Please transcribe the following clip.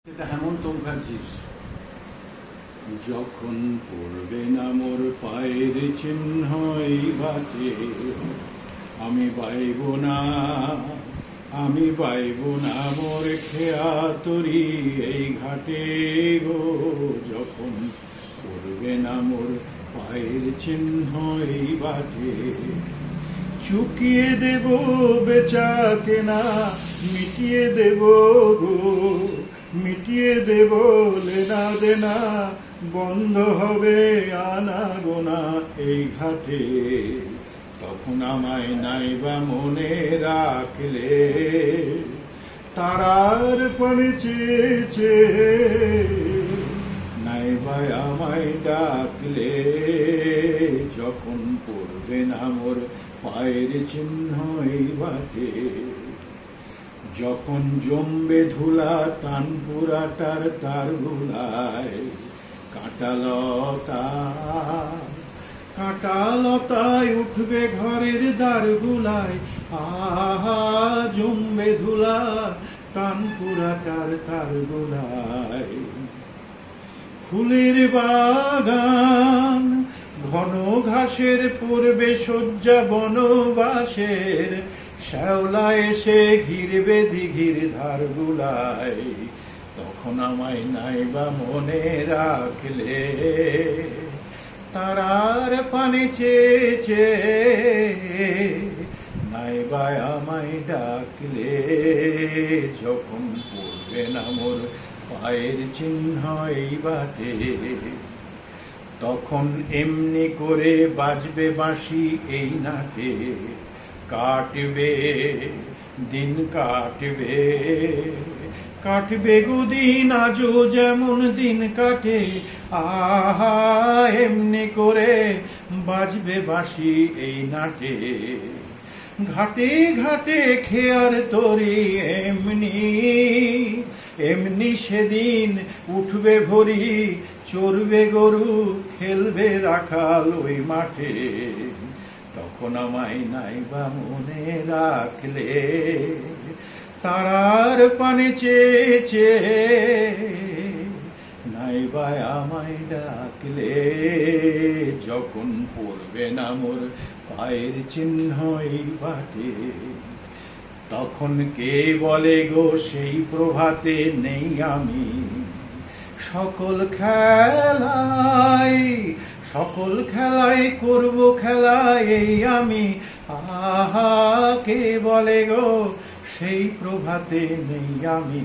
এটা হেমন্ত মুখার্জির যখন পড়বে না মোর পায়ের চিহ্ন এই বাটে আমি বাইব না মোর খেয়া তরি এই ঘাটে গো। যখন পড়বে না মোর পায়ের চিহ্ন এই বাটে চুকিয়ে দেব বেচা কেনা মিটিয়ে দেব গো, মিটিয়ে দেব লেনা দেনা বন্ধ হবে আনা গোনা এই ঘাটে। তখন আমায় নাইবা মনে রাখলে তারার পানে চেয়েছে নাইবা আমায় ডাকলে। যখন পড়বে না মোর পায়ের চিহ্ন এই বাটে যখন জমবে ধুলা তানপুরাটার তার গুলায় কাঁটালতায় উঠবে ঘরের দ্বার গুলায়। আহা জমবে ধুলা তানপুরাটার তার গুলায়। ফুলের বাগান ঘন ঘাসের পূর্বে শয্যা বনবাসের শ্যাওলা এসে ঘিরবে দিঘির ধার গুলায়। তখন আমায় নাইবা মনে রাখলে তারার পানে চেয়েছে নাইবা আমায় ডাকলে। যখন পড়বে না মোর পায়ের চিহ্ন এই বাটে তখন এমনি করে বাজবে বাঁশি এই নাটে। কাটবে দিন কাটবে গো দিন আজও যেমন দিন কাটে। আহা এমনি করে বাজবে বাঁশি এই নাটে। ঘাটে ঘাটে খেয়ার তরি এমনি সেদিন উঠবে ভরি চড়বে গরু খেলবে রাখাল ওই মাঠে। তখন আমায় নাইবা মনে রাখলে তারার পানে চেয়েছে নাইবা আমায় ডাকলে। যখন পড়বে না মোর পায়ের চিহ্ন এই বাটে তখন কে বলে গো সেই প্রভাতে নেই আমি। সকল খেলায় করব খেলা এই আমি। আহা কে বলে গো সেই প্রভাতে নেই আমি।